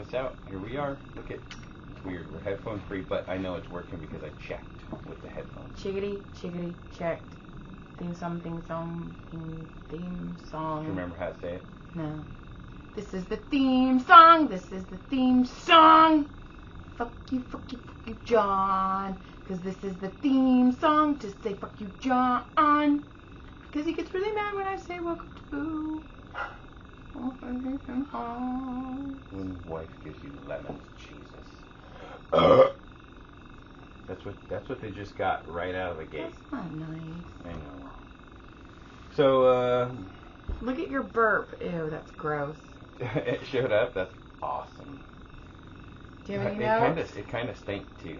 this out. Here we are. Look at, it's weird. We're headphone free, but I know it's working because I checked with the headphones. Chickadee, chickadee, checked. Theme song, theme song, theme song. Do you remember how to say it? No. This is the theme song. This is the theme song. Fuck you, John. Because this is the theme song to say fuck you, John. Because he gets really mad when I say welcome to. When wife gives you lemons, Jesus. That's what they just got right out of the gate. That's not nice. I know. So, look at your burp. Ew, that's gross. it showed up. That's awesome. Do you have any notes? It kind of stank too.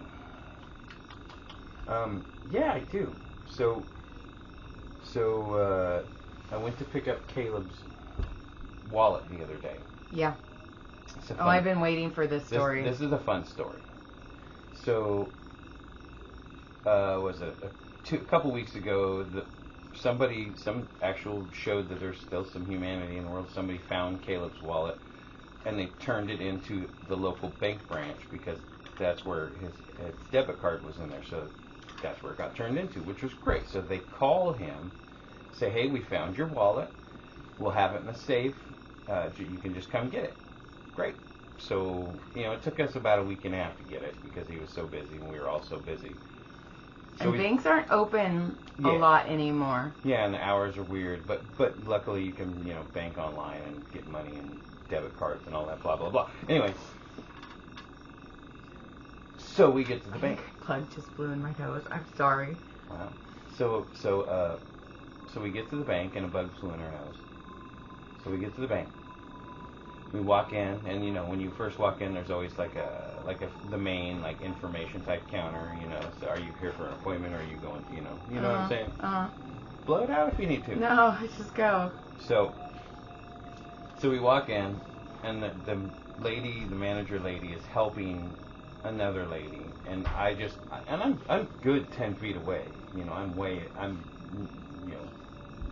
Yeah, I do. So I went to pick up Caleb's wallet the other day. Yeah. I've been waiting for this story. This is a fun story. So, was it a couple weeks ago? Some actual showed that there's still some humanity in the world. Somebody found Caleb's wallet, and they turned it into the local bank branch because that's where his debit card was in there. So that's where it got turned into, which was great. So they call him, say, hey, we found your wallet. We'll have it in the safe. You can just come get it. Great. So, it took us about a week and a half to get it because he was so busy and we were all so busy. So and banks aren't open a lot anymore. Yeah, and the hours are weird, but luckily you can, bank online and get money and debit cards and all that blah, blah, blah. Anyway, so we get to the bank. Plug just blew in my nose. I'm sorry. Wow. So we get to the bank and a bug flew in our nose. So we get to the bank. We walk in, and when you first walk in, there's always the main information type counter. So are you here for an appointment, or are you going? You know what I'm saying? Blow it out if you need to. No, just go. So we walk in, and the manager lady is helping another lady, and I'm good 10 feet away. I'm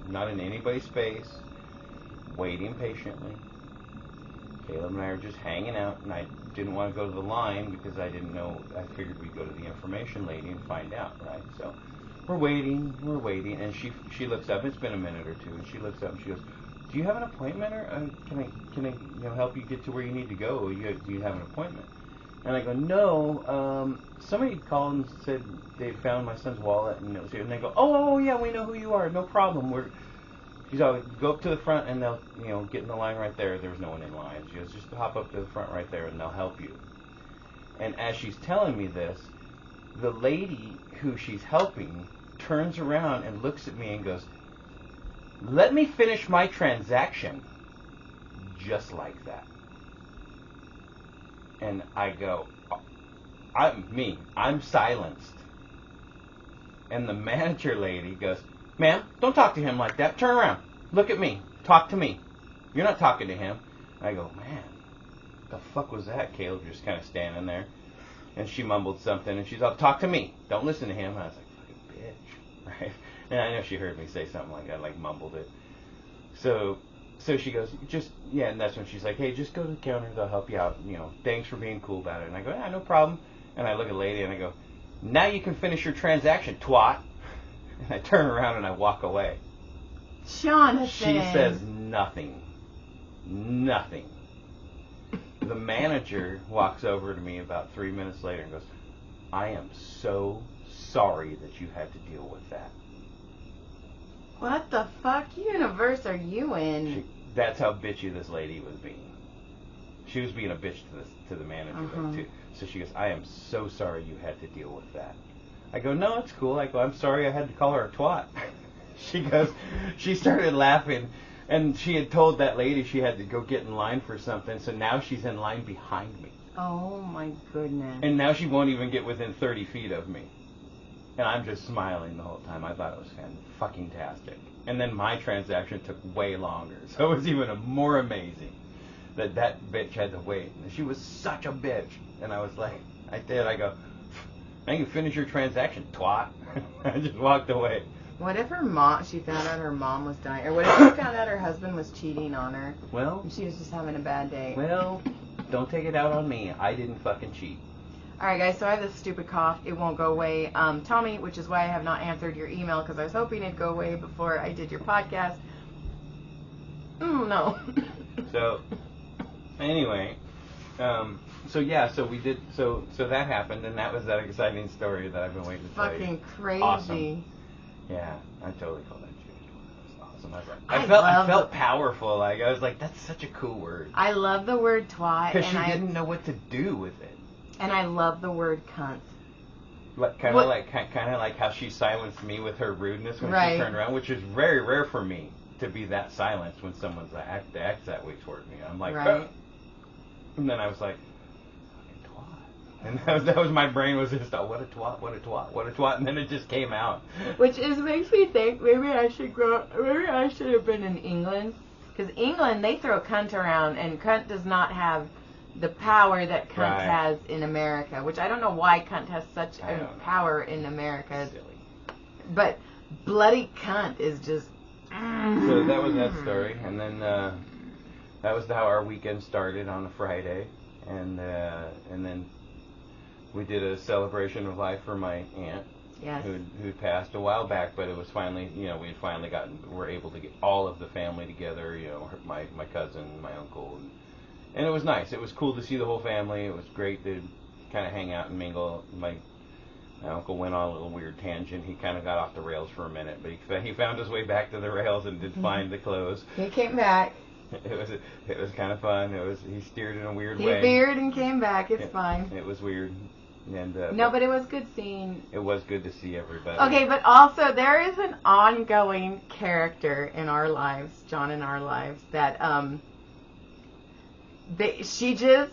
not in anybody's space, waiting patiently. Caleb and I are just hanging out, and I didn't want to go to the line because I didn't know. I figured we'd go to the information lady and find out, right? So we're waiting, and she looks up. It's been a minute or two, and she looks up and she goes, "Do you have an appointment, or can I help you get to where you need to go? Do you have an appointment?" And I go, "No. Somebody called and said they found my son's wallet, and it was here." And they go, "Oh yeah, we know who you are. No problem. She's all, go up to the front and they'll, get in the line right there. There was no one in line. She goes, just hop up to the front right there and they'll help you. And as she's telling me this, the lady who she's helping turns around and looks at me and goes, "Let me finish my transaction." Just like that. And I go, I'm silenced. And the manager lady goes, "Ma'am, don't talk to him like that. Turn around. Look at me. Talk to me. You're not talking to him." I go, "Man, the fuck was that?" Caleb just kind of standing there. And she mumbled something, and she's like, "Talk to me. Don't listen to him." And I was like, "Fucking bitch." Right? And I know she heard me say something like that, mumbled it. So she goes, and that's when she's like, "Hey, just go to the counter. They'll help you out. Thanks for being cool about it." And I go, "Yeah, no problem." And I look at the lady, and I go, "Now you can finish your transaction, twat." And I turn around and I walk away. Jonathan. She says nothing. Nothing. The manager walks over to me about 3 minutes later and goes, "I am so sorry that you had to deal with that." What the fuck universe are you in? That's how bitchy this lady was being. She was being a bitch to the manager too. So she goes, "I am so sorry you had to deal with that." I go, "No, it's cool." I go, "I'm sorry I had to call her a twat." She goes, she started laughing, and she had told that lady she had to go get in line for something, so now she's in line behind me. Oh my goodness. And now she won't even get within 30 feet of me. And I'm just smiling the whole time. I thought it was fucking-tastic. And then my transaction took way longer, so it was even more amazing that bitch had to wait. And she was such a bitch. And I was like, I go, "Now you finish your transaction, twat." I just walked away. What if she found out her mom was dying? Or what if she found out her husband was cheating on her? Well, and she was just having a bad day? Well, Don't take it out on me. I didn't fucking cheat. Alright guys, so I have this stupid cough. It won't go away. Tommy, which is why I have not answered your email, because I was hoping it'd go away before I did your podcast. No. So, anyway, so that happened, and that was that exciting story that I've been waiting to tell you. Fucking crazy. Awesome. Yeah, I totally called that Jewish. That was awesome. I was like, I I felt powerful. Like, I was like, that's such a cool word. I love the word twat. Because she didn't know what to do with it. And I love the word cunt. Kind of like how she silenced me with her rudeness when she turned around, which is very rare for me to be that silenced when someone's acts that way toward me. I'm like, oh. And then I was like, fucking twat. And that was my brain was just, oh, what a twat, what a twat, what a twat, and then it just came out. Which makes me think maybe I should have been in England, because England, they throw cunt around, and cunt does not have the power that cunt has in America, which I don't know why cunt has such a power in America. Silly. But bloody cunt is just... So that was that story, and then that was how our weekend started on a Friday, and then we did a celebration of life for my aunt, who passed a while back, but it was finally, we're able to get all of the family together, my cousin, my uncle, and it was nice. It was cool to see the whole family. It was great to kind of hang out and mingle. My uncle went on a little weird tangent. He kind of got off the rails for a minute, but he found his way back to the rails and did find the clothes. He came back. It was kind of fun. He steered in a weird way. He veered and came back. It's fine. It was weird. And no, but it was good seeing. It was good to see everybody. Okay, but also there is an ongoing character in our lives, John, in our lives, that she just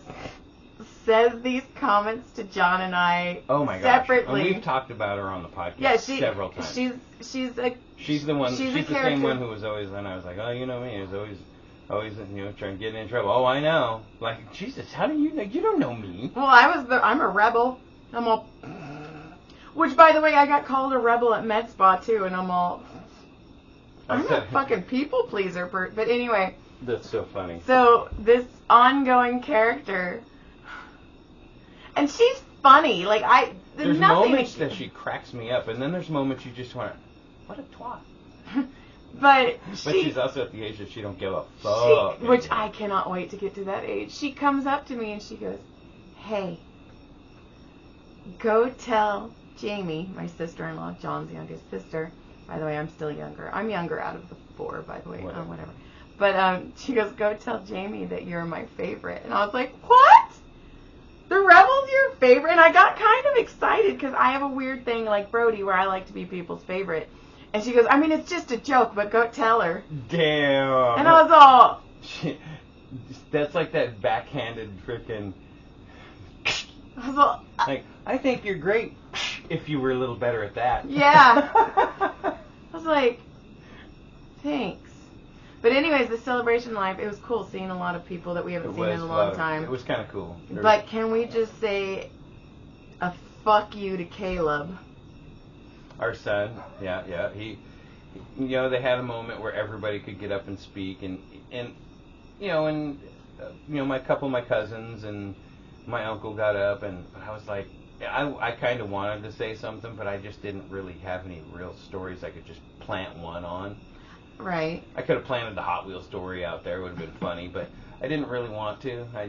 says these comments to John and I separately. And we've talked about her on the podcast several times. She's the one. She's the same one who was always. And I was like, oh, you know me. It was always trying to get in trouble. Oh, I know. Like, Jesus, how do you know? You don't know me. Well, I'm a rebel. I'm all. Which, by the way, I got called a rebel at med spa too, and I'm all. I'm a fucking people pleaser, but anyway. That's so funny. So this ongoing character, and she's funny. Like there's moments that she cracks me up, and then there's moments you just want, what a twat. But she's also at the age that she don't give a fuck. Which I cannot wait to get to that age. She comes up to me and she goes, "Hey, go tell Jamie, my sister-in-law, John's youngest sister. By the way, I'm still younger. I'm younger out of the 4, by the way. Whatever. But she goes, go tell Jamie that you're my favorite." And I was like, what? The Rebel's your favorite? And I got kind of excited because I have a weird thing like Brody where I like to be people's favorite. And she goes, I mean, it's just a joke, but go tell her. Damn. And I was all... That's like that backhanded freaking... I was all... Like, I think you're great if you were a little better at that. Yeah. I was like, thanks. But anyways, the celebration life, it was cool seeing a lot of people that we haven't seen in a long time. It was kind of cool. But can we just say a fuck you to Caleb? Our son, yeah. He they had a moment where everybody could get up and speak, and my couple of my cousins and my uncle got up, and I was like, I kind of wanted to say something, but I just didn't really have any real stories I could just plant one on. Right. I could have planted the Hot Wheels story out there. It would have been funny, but I didn't really want to. I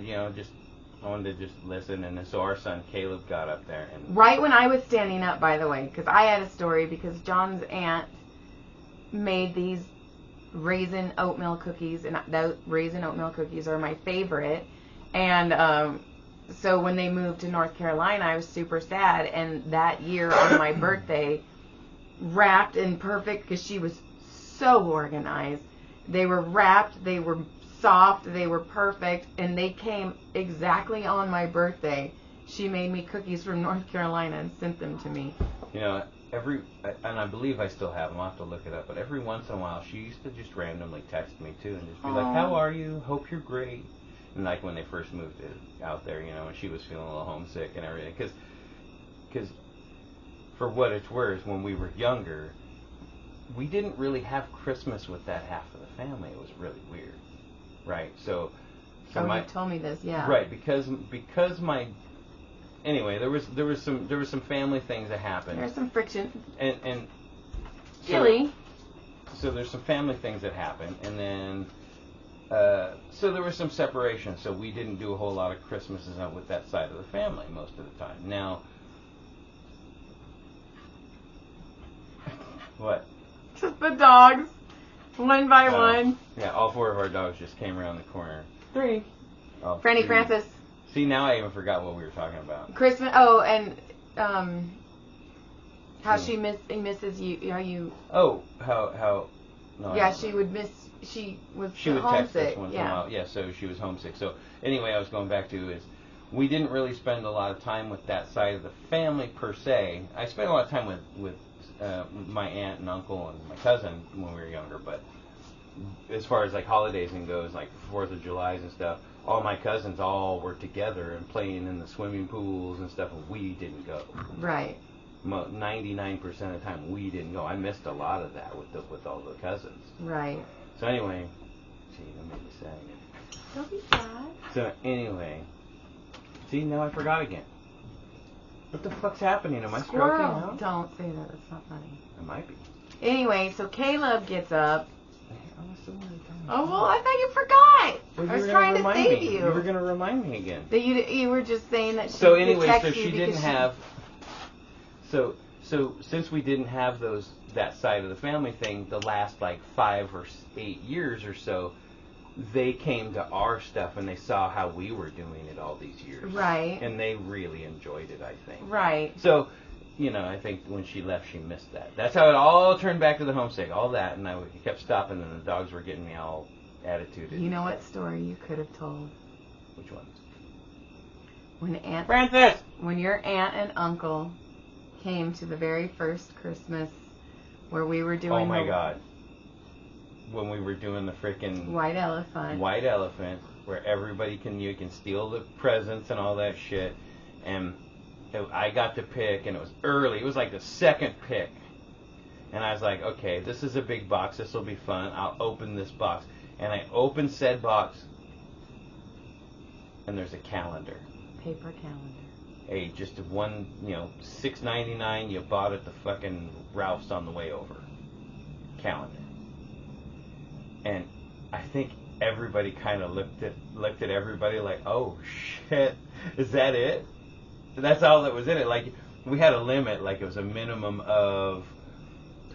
wanted to just listen, and so our son Caleb got up there. And right when I was standing up, by the way, because I had a story, because John's aunt made these raisin oatmeal cookies, and those raisin oatmeal cookies are my favorite. And so when they moved to North Carolina, I was super sad. And that year on my birthday, wrapped in perfect, because she was so organized. They were wrapped, they were soft, they were perfect, and they came exactly on my birthday. She made me cookies from North Carolina and sent them to me. And I believe I still have them. I'll have to look it up. But every once in a while, she used to just randomly text me too and just be like, "How are you? Hope you're great." And like when they first moved out there, and she was feeling a little homesick and everything. Because for what it's worth, when we were younger, we didn't really have Christmas with that half of the family. It was really weird, right? So So you told me this, yeah. Right, because my. Anyway, there was some family things that happened. There's some friction. And Silly. So there's some family things that happened, and then so there was some separation. So we didn't do a whole lot of Christmases with that side of the family most of the time. Now, what? Just the dogs, one by one. Yeah, all 4 of our dogs just came around the corner. 3. Oh, Franny 3. Francis. See, now I even forgot what we were talking about. Christmas. Oh, and how she misses you. How you? Oh, how? No, yeah, she would miss. She was would homesick. text us once in a while. Yeah, so she was homesick. So anyway, I was going back to is we didn't really spend a lot of time with that side of the family per se. I spent a lot of time with my aunt and uncle and my cousin when we were younger, but as far as like holidays and goes, like 4th of July's and stuff, all my cousins all were together and playing in the swimming pools and stuff, and we didn't go. Right. 99% of the time we didn't go. I missed a lot of that with all the cousins. Right. So anyway, gee, that made me sad. Don't be sad. So anyway, see, now I forgot again. What the fuck's happening? Am I stroking out? Don't say that. It's not funny. It might be. Anyway, so Caleb gets up. Oh, well, I thought you forgot. Well, I was trying to save you. You were going to remind me again. That you were just saying that she So anyway, text so you she didn't because have... So since we didn't have that side of the family thing the last like 5 or 8 years or so, they came to our stuff and they saw how we were doing it all these years. Right. And they really enjoyed it, I think. Right. So, I think when she left, she missed that. That's how it all turned back to the homesick, all that, and I kept stopping, and the dogs were getting me all attituded. You know what story you could have told? Which ones? Francis! When your aunt and uncle came to the very first Christmas where we were doing Oh my God. When we were doing the freaking White Elephant, where everybody you can steal the presents and all that shit, and I got to pick, and it was early. It was like the second pick, and I was like, okay, this is a big box. This will be fun. I'll open this box, and I opened said box, and there's a calendar. Paper calendar. Just one, $6.99. You bought at the fucking Ralph's on the way over. Calendar. And I think everybody kind of looked at everybody like, oh shit, is that it? That's all that was in it. Like, we had a limit, like it was a minimum of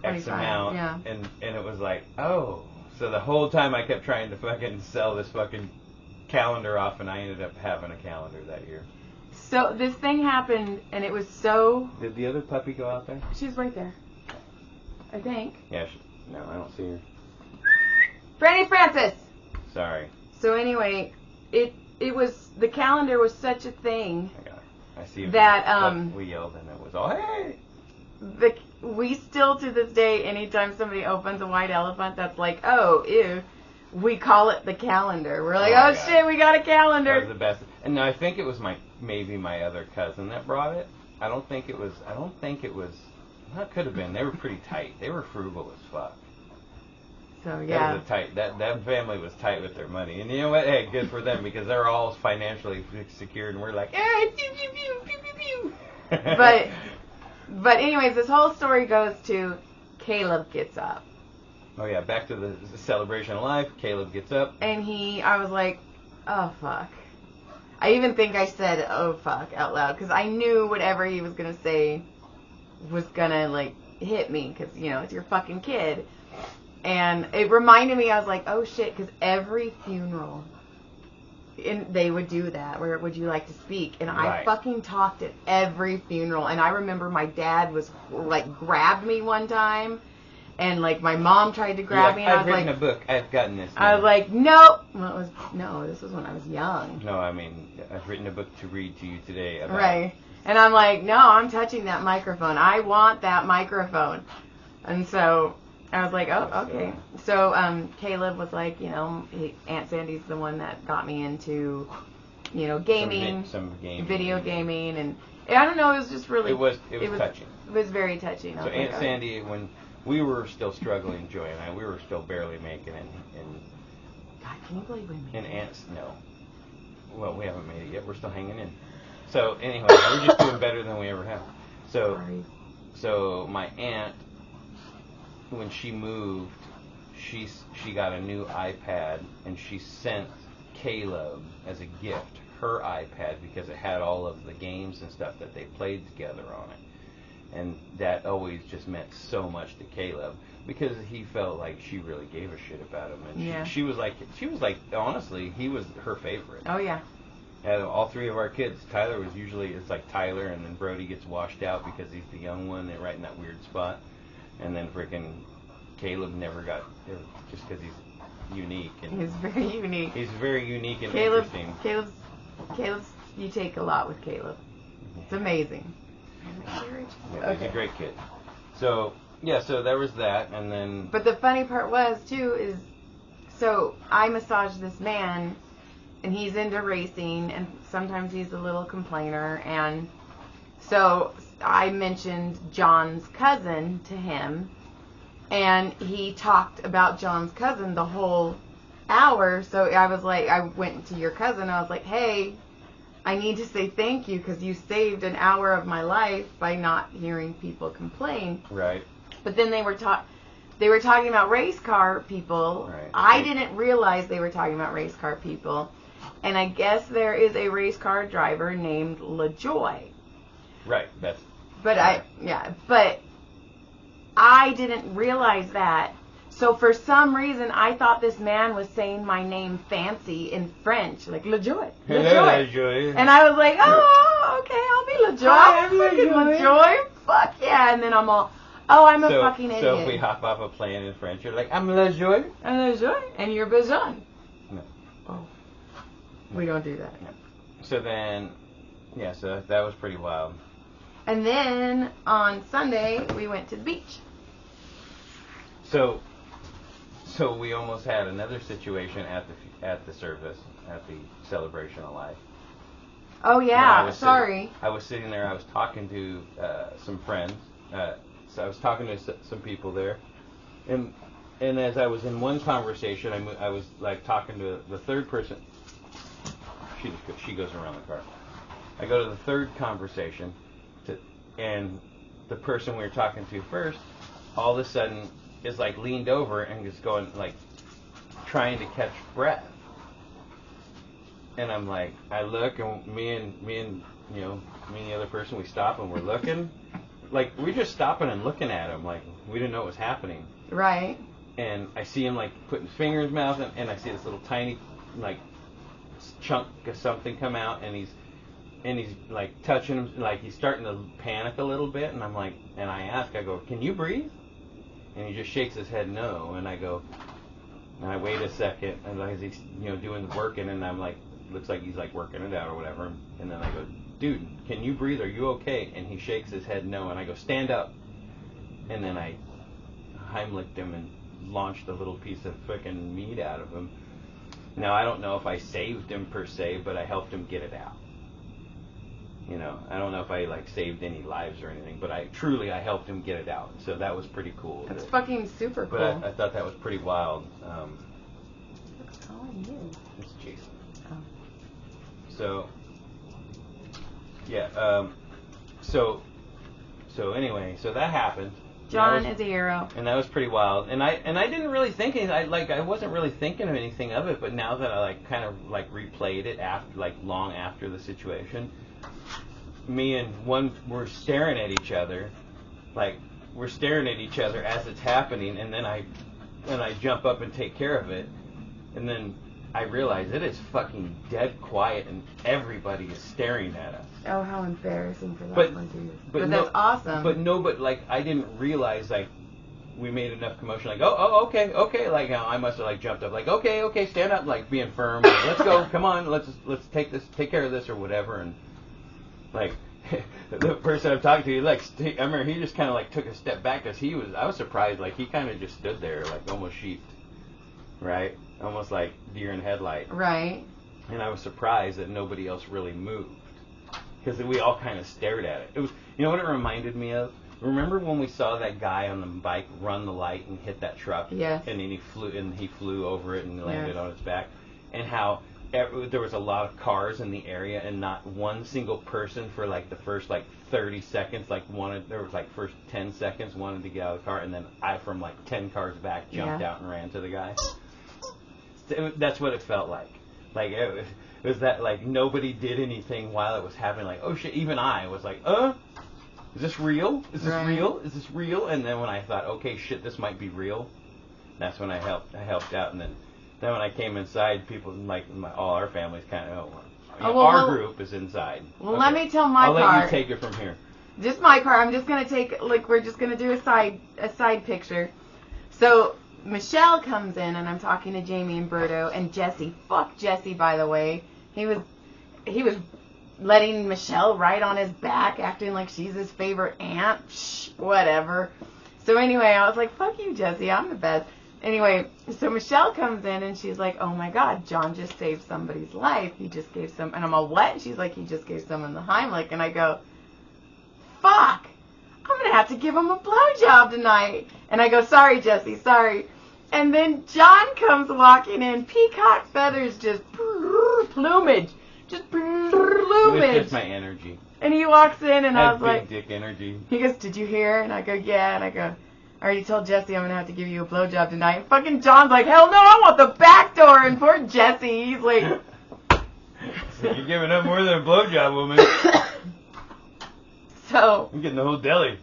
X amount, yeah. and it was like, oh. So the whole time I kept trying to fucking sell this fucking calendar off, and I ended up having a calendar that year. So this thing happened, and it was so... Did the other puppy go out there? She's right there, I think. Yeah, no, I don't see her. Franny Francis! Sorry. So anyway, it was... The calendar was such a thing... I see that we yelled and it was all, hey! We still to this day, anytime somebody opens a white elephant that's like, oh, ew, we call it the calendar. We're like, oh shit, we got a calendar. That was the best. And I think it was maybe my other cousin that brought it. I don't think it was. Well, it could have been. They were pretty tight. They were frugal as fuck. So yeah. That family was tight with their money. And you know what? Hey, good for them, because they're all financially secured, and we're like, hey, pew pew pew pew pew pew. But anyways, this whole story goes to Caleb gets up. Oh yeah, back to the celebration of life. Caleb gets up. And I was like, oh fuck. I even think I said, oh fuck, out loud, because I knew whatever he was going to say was going to like hit me, because, it's your fucking kid. And it reminded me, I was like, oh shit, because every funeral, they would do that, where would you like to speak? And right. I fucking talked at every funeral. And I remember my dad was, like, grabbed me one time. And, like, my mom tried to grab me. And I've written a book. I've gotten this now. I was like, nope. Well, this was when I was young. No, I mean, I've written a book to read to you today about... Right. And I'm like, no, I'm touching that microphone. I want that microphone. And so... I was like, oh, okay. So Caleb was like, Aunt Sandy's the one that got me into, gaming, some gaming, video gaming, and I don't know, it was just really... It was touching. It was very touching. So Aunt Sandy, when we were still struggling, Joy and I, we were still barely making it. God, can you believe we made and Aunt's, no. Well, we haven't made it yet. We're still hanging in. So anyway, we're just doing better than we ever have. So, Sorry. so my aunt, when she moved, she got a new iPad, and she sent Caleb as a gift her iPad because it had all of the games and stuff that they played together on it. And that always just meant so much to Caleb because he felt like she really gave a shit about him. And she was like, honestly, he was her favorite. Oh, yeah. Out of all three of our kids, Tyler was usually, it's like Tyler, and then Brody gets washed out because he's the young one and right in that weird spot. And then freaking Caleb never got, just because he's unique. And he's very unique. He's very unique and interesting. Caleb's, you take a lot with Caleb. It's amazing. Yeah, he's a great kid. So, yeah, so there was that, and then... But the funny part was, too, is, so I massage this man, and he's into racing, and sometimes he's a little complainer, and so I mentioned John's cousin to him, and he talked about John's cousin the whole hour, so I was like, I went to your cousin, I was like, hey, I need to say thank you because you saved an hour of my life by not hearing people complain. Right. But then they were talking about race car people. Right. I didn't realize they were talking about race car people. And I guess there is a race car driver named LaJoy. Right. But I didn't realize that. So for some reason, I thought this man was saying my name fancy in French, like LaJoy. LaJoy. And I was like, oh, okay, I'll be LaJoy. Hi, I'm fucking LaJoy. LaJoy. Fuck yeah. And then I'm all, oh, I'm a fucking idiot. So if we hop off a plane in French, you're like, I'm LaJoy. I'm LaJoy. And you're Bajan. No. Oh. We don't do that. No. So then, yeah, so that was pretty wild. And then on Sunday, we went to the beach. So we almost had another situation at the service, at the celebration of life. Oh yeah, sorry. I was sitting there. I was talking to some friends. So I was talking to some people there, and as I was in one conversation, I was like talking to the third person. She goes around the car. I go to the third conversation, and the person we were talking to first, all of a sudden, is like leaned over and just going like trying to catch breath. And I'm like, I look, and me and the other person, we stop and we're looking, like we're just stopping and looking at him, like we didn't know what was happening. Right. And I see him like putting his finger in his mouth, and I see this little tiny like chunk of something come out, and he's like touching him, like he's starting to panic a little bit, and I'm like, and I ask, I go, can you breathe? And he just shakes his head no, and I go, and I wait a second, and as he's doing the working, and I'm like, looks like he's like working it out or whatever, and then I go, dude, can you breathe? Are you okay? And he shakes his head no, and I go, stand up, and then I Heimlicked him and launched a little piece of frickin' meat out of him. Now I don't know if I saved him per se, but I helped him get it out. I don't know if I like saved any lives or anything, but I helped him get it out. So that was pretty cool. That's fucking super cool. But I thought that was pretty wild. What's calling you? It's Jason. Oh. So, yeah. So anyway, so that happened. John is a hero. And that was pretty wild. And I didn't really think anything. I wasn't really thinking of anything of it. But now that I kind of replayed it after long after the situation. Me and one were staring at each other, we're staring at each other as it's happening, and then I jump up and take care of it, and then I realize it is fucking dead quiet, and everybody is staring at us. Oh, how embarrassing for that one too. But that's awesome. But I didn't realize we made enough commotion. Okay. I must have jumped up. Okay, stand up, being firm. Let's go. Come on, let's take care of this or whatever, and. The person I'm talking to, I remember he just kind of took a step back because I was surprised, he kind of just stood there, almost sheeped, right? Almost like deer in headlight. Right. And I was surprised that nobody else really moved because we all kind of stared at it. It was, what it reminded me of? Remember when we saw that guy on the bike run the light and hit that truck? Yes. And then he flew over it and landed on its back, and how there was a lot of cars in the area, and not one single person for like the first like 30 seconds there was like first 10 seconds wanted to get out of the car, and then I from like 10 cars back jumped out and ran to the guy. That's what it felt like. Like it was that like nobody did anything while it was happening. Like, oh shit, even I was like, is this real? Is this real? Is this real? And then when I thought, okay, shit, this might be real, that's when I helped out. And then when I came inside, people like all our families kind of our group is inside. Well, let me tell my part. I'll let you take it from here. Just my part. I'm just gonna take we're just gonna do a side picture. So Michelle comes in, and I'm talking to Jamie and Berto and Jesse. Fuck Jesse, by the way. He was letting Michelle ride on his back, acting like she's his favorite aunt. Shh, whatever. So anyway, I was like, fuck you, Jesse. I'm the best. Anyway, so Michelle comes in, and she's like, oh my God, John just saved somebody's life. He just gave some, and I'm all, what? And she's like, he just gave someone the Heimlich. And I go, fuck. I'm going to have to give him a blowjob tonight. And I go, sorry, Jesse, sorry. And then John comes walking in, peacock feathers, just plumage. Just plumage. It was just my energy. And he walks in, and I was big like, dick energy. He goes, did you hear? And I go, yeah. And I go, I already told Jesse I'm going to have to give you a blowjob tonight. And fucking John's like, hell no, I want the back door. And poor Jesse, he's like... So you're giving up more than a blowjob, woman. So... I'm getting the whole deli.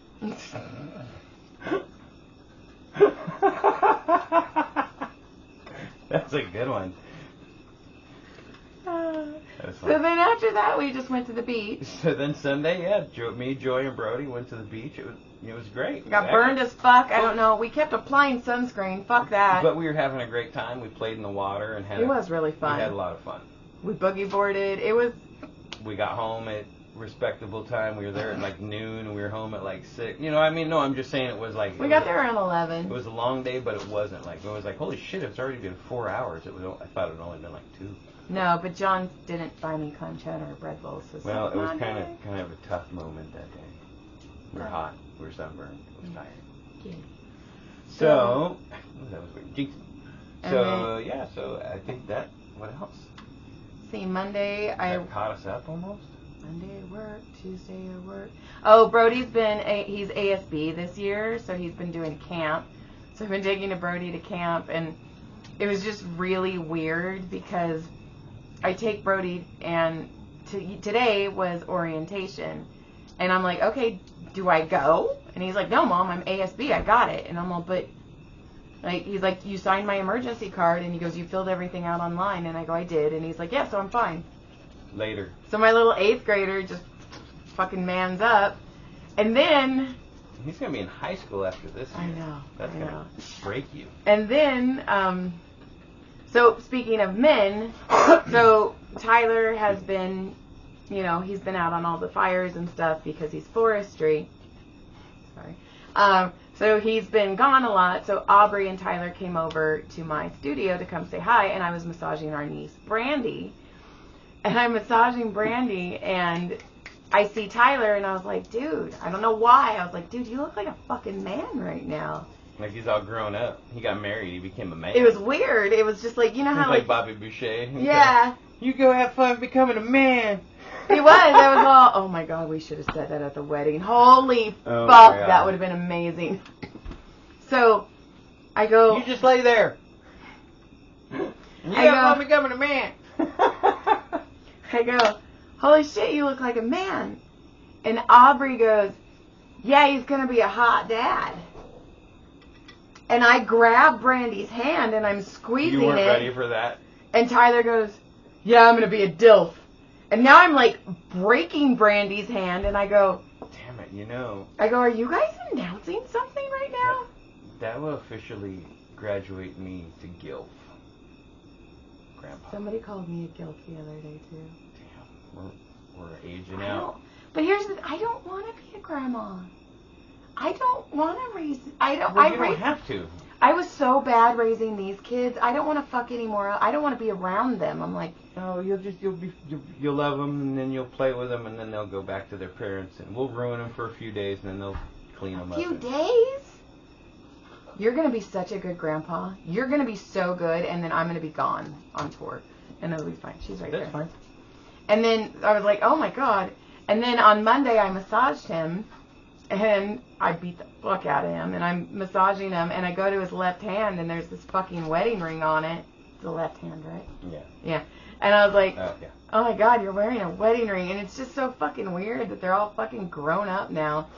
That's a good one. So then after that, we just went to the beach. So then Sunday, me, Joy, and Brody went to the beach. It was great. Got burned as fuck. I don't know. We kept applying sunscreen. Fuck that. But we were having a great time. We played in the water and it was really fun. We had a lot of fun. We boogie boarded. We got home at respectable time. We were there at like noon, and we were home at like 6. You know, I mean, no, I'm just saying it was like... We got there around 11. It was a long day, but it wasn't. Like, it was like, holy shit, it's already been 4 hours. I thought it had only been like 2. No, but John didn't buy me conchetta or bread bowls. So well, it was kind of a tough moment that day. We were hot. We were sunburned. I was tired. Yeah. So, that was weird. Jinx. So, so I think that, what else? See, Monday, that caught us up almost? Monday I work, Tuesday I work. Oh, Brody's he's ASB this year, so he's been doing camp. So I've been taking Brody to camp, and it was just really weird because I take Brody, and today was orientation. And I'm like, okay, do I go? And he's like, no, Mom, I'm ASB, I got it. And I'm all, but, like, he's like, you signed my emergency card, and he goes, you filled everything out online. And I go, I did. And he's like, yeah, so I'm fine. Later. So my little 8th grader just fucking mans up. And then... He's going to be in high school after this year. I know. That's going to break you. And then, so speaking of men, so Tyler has been, he's been out on all the fires and stuff because he's forestry. Sorry. So he's been gone a lot. So Aubrey and Tyler came over to my studio to come say hi, and I was massaging our niece, Brandy. And I'm massaging Brandy, and I see Tyler, and I was like, dude, I don't know why. I was like, dude, you look like a fucking man right now. Like he's all grown up. He got married. He became a man. It was weird. It was just like, you know how like Bobby Boucher. Yeah. You go have fun becoming a man. It was. I was all, oh my God, we should have said that at the wedding. Holy fuck, that would have been amazing. So, I go. You just lay there. You have fun becoming a man. I go, holy shit, you look like a man. And Aubrey goes, yeah, he's going to be a hot dad. And I grab Brandy's hand, and I'm squeezing it. You weren't ready for that? And Tyler goes, yeah, I'm going to be a DILF. And now I'm like breaking Brandy's hand, and I go, damn it, I go, are you guys announcing something right now? That will officially graduate me to GILF. Grandpa. Somebody called me a GILF the other day, too. Damn, we're aging out. But here's the I don't want to be a grandma. I don't want to raise... You don't have to. I was so bad raising these kids. I don't want to fuck anymore. I don't want to be around them. I'm like... No, you'll love them, and then you'll play with them, and then they'll go back to their parents, and we'll ruin them for a few days, and then they'll clean them up. A few days? You're going to be such a good grandpa. You're going to be so good, and then I'm going to be gone on tour. And it'll be fine. She's right That's there. fine. And then I was like, oh my God. And then on Monday I massaged him, and I beat the fuck out of him, and I'm massaging him, and I go to his left hand, and there's this fucking wedding ring on it. It's the left hand, right? Yeah. Yeah. And I was like, Yeah. oh my God, you're wearing a wedding ring. And it's just so fucking weird that they're all fucking grown up now.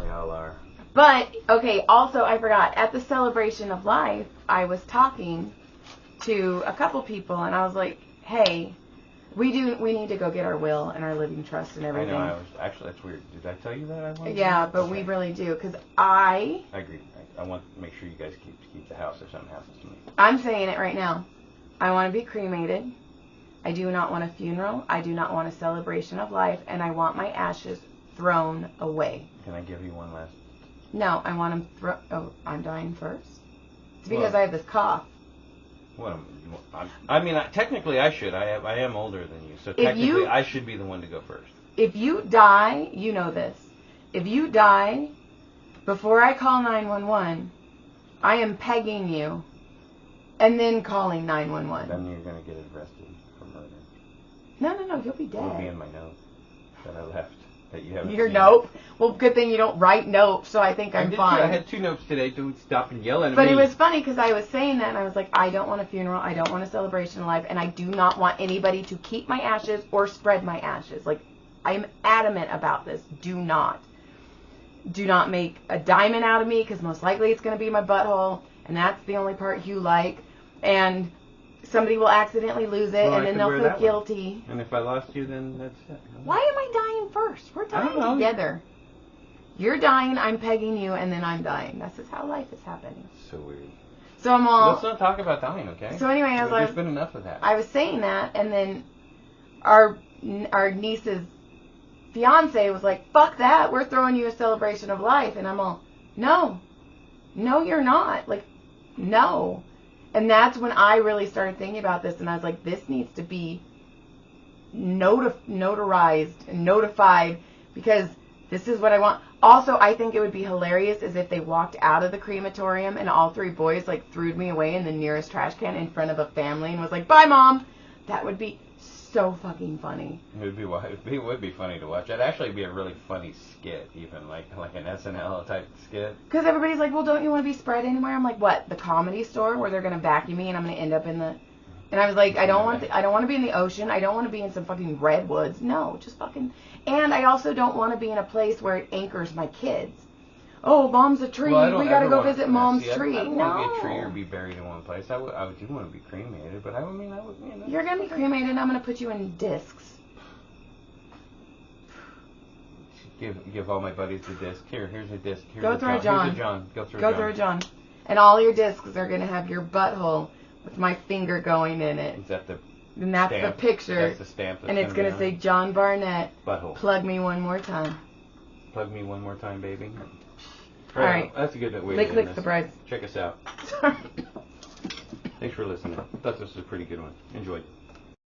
They all are. But, okay, also I forgot, at the celebration of life, I was talking to a couple people, and I was like, hey, we need to go get our will and our living trust and everything. I know. Actually, that's weird. Did I tell you that I wanted to? Yeah, but we really do, because I agree. I want to make sure you guys keep the house if something happens to me. I'm saying it right now. I want to be cremated. I do not want a funeral. I do not want a celebration of life, and I want my ashes thrown away. Can I give you one last? No, I want them I'm dying first? It's because I have this cough. Technically I should. I am older than you, so technically I should be the one to go first. If you die, you know this. If you die before I call 911, I am pegging you and then calling 911. Then you're going to get arrested for murder. No, you'll be dead. It'll be in my note that I left. That you haven't Your seen. note? Well, good thing you don't write notes, so I think I'm fine. I had 2 notes today. Don't stop and yell at me. But it was funny because I was saying that, and I was like, I don't want a funeral, I don't want a celebration of life, and I do not want anybody to keep my ashes or spread my ashes. Like, I'm adamant about this. Do not make a diamond out of me, because most likely it's going to be my butthole, and that's the only part you like, and somebody will accidentally lose it, and then they'll feel guilty. And if I lost you, then that's it. Why am I dying first? We're dying together. You're dying, I'm pegging you, and then I'm dying. That's just how life is happening. So weird. So I'm all... Let's not talk about dying, okay? So anyway, there's been enough of that. I was saying that, and then our niece's fiance was like, fuck that, we're throwing you a celebration of life. And I'm all, no, you're not. Like, no. And that's when I really started thinking about this, and I was like, this needs to be notarized and notified, because this is what I want. Also, I think it would be hilarious as if they walked out of the crematorium and all 3 boys like threw me away in the nearest trash can in front of a family and was like, bye, Mom. That would be so fucking funny. It would be funny to watch. That'd actually be a really funny skit, even like an SNL type skit. Because everybody's like, well, don't you want to be spread anywhere? I'm like, what? The Comedy Store where they're gonna vacuum me and I'm gonna end up in the... And I was like, I don't want to be in the ocean. I don't want to be in some fucking redwoods. No, just fucking... And I also don't want to be in a place where it anchors my kids. Oh, Mom's a tree. We gotta go visit Mom's tree. I don't want to be a tree or be buried in one place. I do want to be cremated, but I would. You're gonna be cremated, and I'm gonna put you in discs. Give all my buddies the disc. Here's a disc. Go through a John. Go through a John. And all your discs are gonna have your butthole with my finger going in it. Is that the... And that's stamp? the picture. That's the stamp. And it's gonna say John Barnett. Butthole. Plug me one more time. Plug me one more time, baby. All right. That's a good way to end Lick this. the bread. Check us out. Thanks for listening. I thought this was a pretty good one. Enjoyed.